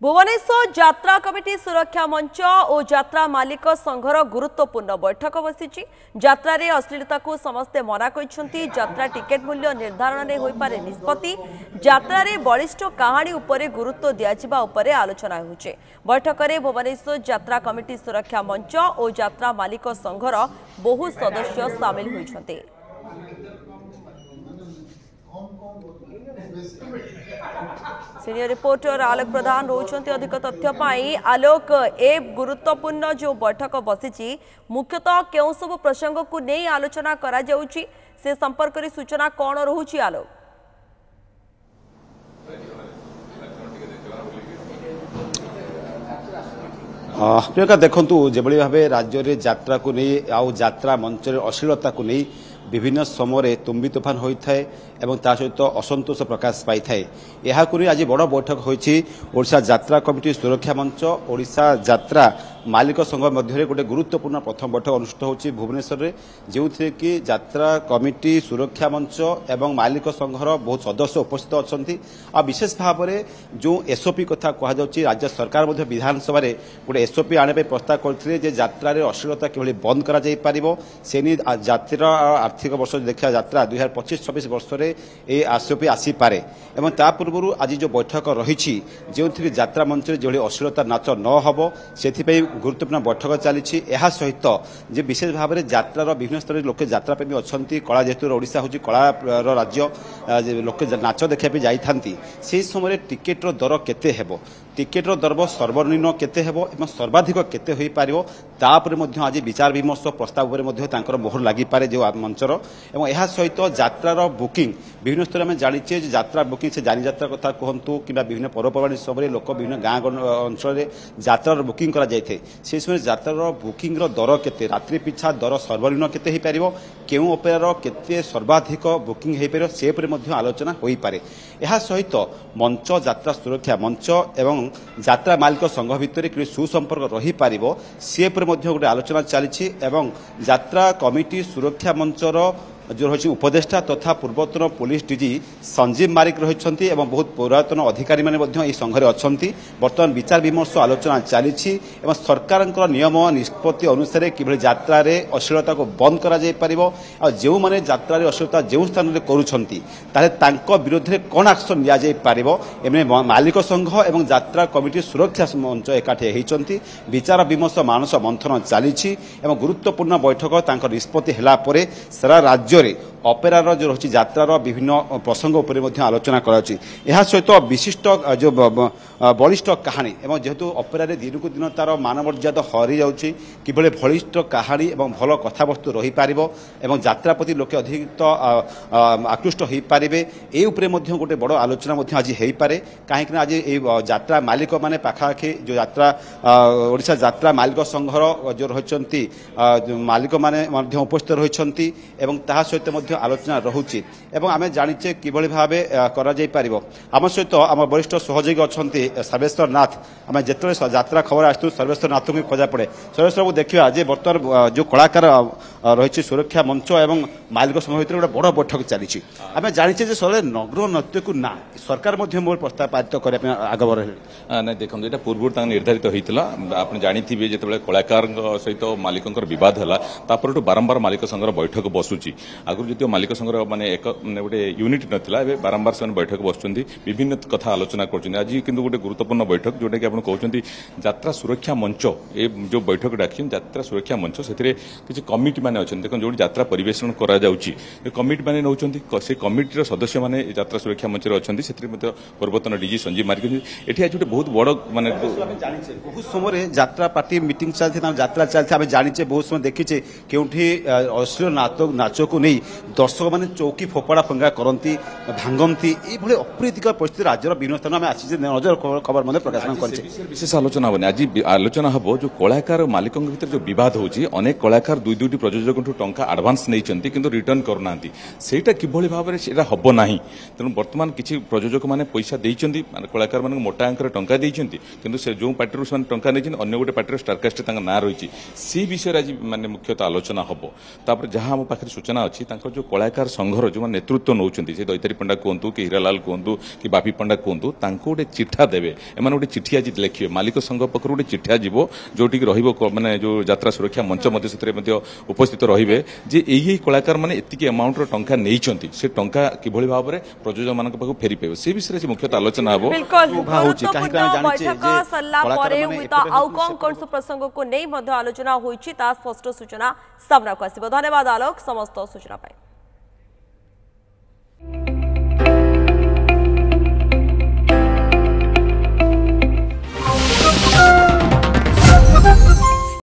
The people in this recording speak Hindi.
भुवनेश्वर यात्रा कमिटी सुरक्षा मंच और यात्रा मालिक संघर गुरुत्वपूर्ण बैठक बसी यात्रा रे अश्लीलता को समस्ते मना करछंती। यात्रा टिकेट मूल्य निर्धारण में होई पारे निष्पत्ति यात्रा रे बलिष्ठ कहानी उपरे गुरुत्व दियाजिबा उपरे आलोचना होउचे। बैठक में भुवनेश्वर यात्रा कमिटी सुरक्षा मंच और यात्रा मालिक संघर बहु सदस्य सामिल होइछंती। सीनियर रिपोर्टर आलोक प्रधान रोचंती अधिक तथ्य पाई। आलोक, ए गुरुत्वपूर्ण जो बैठक बसी मुख्यतः केउ सब प्रसंग को नहीं आलोचना करा जाउची से संपर्क रे सूचना कौन रहुची? आलोक, प्रियंका देखु जो भाव राज्य में यात्रा को नहीं आउ यात्रा मंच अश्लीलता को नहीं विभिन्न समय तुम्बी तोफान होता है एवं ता सहित असंतोष प्रकाश पाई थाए। यह आज बड़ बैठक होईछि ओडिशा यात्रा कमिटी सुरक्षा मंच ओडिशा यात्रा मालिक संघ मध्य गोटे गुरुत्वपूर्ण प्रथम बैठक अनुष्ठित होछि भुवनेश्वर में, जो कि यात्रा कमिटी सुरक्षा मंच एवं मालिक संघर बहुत सदस्य उपस्थित अच्छा। आ विशेष भाव में जो एसओपी कथा कहुच्छी राज्य सरकार विधानसभा गोटे एसओपी आने प्रस्ताव करते यात्रा अश्लीलता किभली बंद करा जाई परिबो से यात्रा आर्थिक वर्ष देखा यात्रा 2025-26 वर्ष में ये एसओपी आसीपे। एवं ता पूर्व आज जो बैठक रही जो यात्रा मंच जो अश्लीलता नाच न हम से गुरुत्वपूर्ण बैठक चली सहित जे विशेष भाव में यात्रार विभिन्न स्तर लोक यात्रा प्रेमी अच्छा कला जेहेतु ओडिशा हूँ कला राज्य लोक नाच देखा जाती से समय टिकेटर दर केते हेबो टिकेटर दर सर्वनिम्न केते हेबो एवं सर्वाधिक केते होई पारिबो तापर मध्य आज विचार विमर्श प्रस्ताव उपरे मध्य तांकर मोहर लागि पारे जो मंचर। एवं यह सहित यात्रार बुकिंग विभिन्न स्तर में जानिचे यात्रा बुकिंग से जानी यात्रा कथा कहतु कि विभिन्न पर्वपर्वाणी समय लोक विभिन्न गाँ अंचल यात्रार बुकिंग करा जायथे से समय यात्रार बुकिंग दर केते रात्रि पिछा दर सर्वनिम्न केते होई पारिबो केउ अपेरार केते सर्वाधिक बुकिंग होई पारिबो से उपरे मध्य आलोचना होई पारे। यह सहित मंच यात्रा सुरक्षा मंच एवं यात्रा मालिक संघ भितर कि सुसंपर्क रही पारिबो से उपरे मध्य गोटे आलोचना चली। एवं यात्रा कमिटी सुरक्षा मंचर जो रही उपदेष्टा तथा पूर्वतन पुलिस डीजी संजीव मारिक रही एवं बहुत पुरातन अधिकारी माने संघरे अच्छा। बर्तमान विचार विमर्श आलोचना चली सरकार नियम निष्पत्ति अनुसार किभली यात्रा रे अश्लीलता को बंद करा जाय परिबो आ जो माने यात्रा रे अश्लीलता जो स्थान रे करूछंती ताले तांको विरोध रे कोन एक्शन लिया जाय परिबो एमे मालिक संघ एवं यात्रा कमिटी सुरक्षा मंच एकाठी हेइचंती विचार विमर्श मानस मंथन चली एवं गुरुत्वपूर्ण बैठक तांको निष्पत्ति हेला परे सारा राज्य अपेरार जो रही यात्रार विभिन्न प्रसंग उपर आलोचना कर सहित विशिष्ट जो बलिष्ठ कहानी एवं जेहेतु अपेरा दिन को दिन तार मान मर्यादा हरी जाऊँगी किभली बलिष्ठ कहानी एवं भल कथावस्तु रही पारिबो एवं यात्रा प्रति लोके अधिक आकृष्ट हो पारे ये गोटे बड़ आलोचना आज हो पारे कहीं आज यात्रा मालिक माने पाखापाखि जो यात्रा ओडिशा यात्रा मालिक संघर जो रही मालिक माने उपस्थित रही सहित आलोचना रोचे एवं आम जाचे किभली भाव करा जाय परिबो। आम सहित आम वरिष्ठ सहयोगी अच्छा सर्वेश्वर नाथ आम जिते यात्रा खबर आसू सर्वेश्वर नाथ को खोजा पड़े। सर्वेश्वर बाबू देखिए आज बर्तमान जो कलाकार रही सुरक्षा मंच एवं मालिक संघ भर गोटे बड़ बैठक चली आम जाचे नगर नृत्य को ना सरकार मोर प्रस्ताव पारित करने आगवर ना देखो ये पूर्व निर्धारित होता आप जानी जो कलाकार सहित मालिक बद है बारंबार मालिक संघर बैठक बसुची आगुरी जो मालिक संघर माने एक गोटे यूनिट नथिला एबे बारंबार से बैठक बसुंती विभिन्न कथा आलोचना करछन। आज किंतु गोटे गुरुत्वपूर्ण बैठक जोटा कि आप कहते यात्रा सुरक्षा मंच ए जो बैठक डाकिन यात्रा सुरक्षा मंच से किसी कमिटी माने अच्छा देखो जो यात्रा परिवेषण करा जाउची कमिटी माने नौचंती से कमिटीर सदस्य माने यात्रा सुरक्षा मंच रे अछंती से पूर्वतन डीजी संजीव मार्ग एठी आज गोटे बहुत बड़ माने बहुत समय यात्रा पार्टी मीटिंग चलती यात्रा चलती आम जाने बहुत समय देखीचे केउठी अश्लील नाच को नहीं दर्शक मैंने चौकी फोपड़ा फंगा करती भांगती ये अप्रीतिकर परिस्थिति राज्यर विभिन्न स्थान में आसी नजर खबर प्रकाशन कर विशेष आलोचना हम आज आलोचना हम जो कलाकार मालिकों भीतर जो बद होची अनेक कलाकार दुई दुईटी प्रयोजक टंका आडभांस नहीं किंतु रिटर्न करना सेटा किभली भाव में सेटा हम ना तेणु बर्तमान किसी प्रयोजक मैंने पैसा देइचंती कलाकार मान मोटा अंकर टंका देइचंती किंतु से जो पार्टी से टंका नहीं अन्य गोटे पार्टी स्टारकास्ट ना रही से विषय आज माने मुख्यतः आलोचना हम तापर जहां आम पाखे सूचना अच्छी जो कलाकार संघर जो नेतृत्व नौकरी से दैतारी पंडा कहतु कि हीरालाल कहतु कि बापी पंडा कहतु गोटे चिठा देवे एम गोटे चिठी आज लिखे मालिक संघ पक्ष गोटे चिठा जीव जोटि माने जो यात्रा सुरक्षा मंच उपस्थित रही जे कलाकार मैंने एति अमाउंट टंका नहीं से टंका किभली भाव में प्रयोजक मान फेरी पाइब से विषय से मुख्यतः आलोचना हम प्रसंग को नहीं आलोचना होती स्पष्ट सूचना सामना को आसब। धन्यवाद आलोक समस्त सूचना।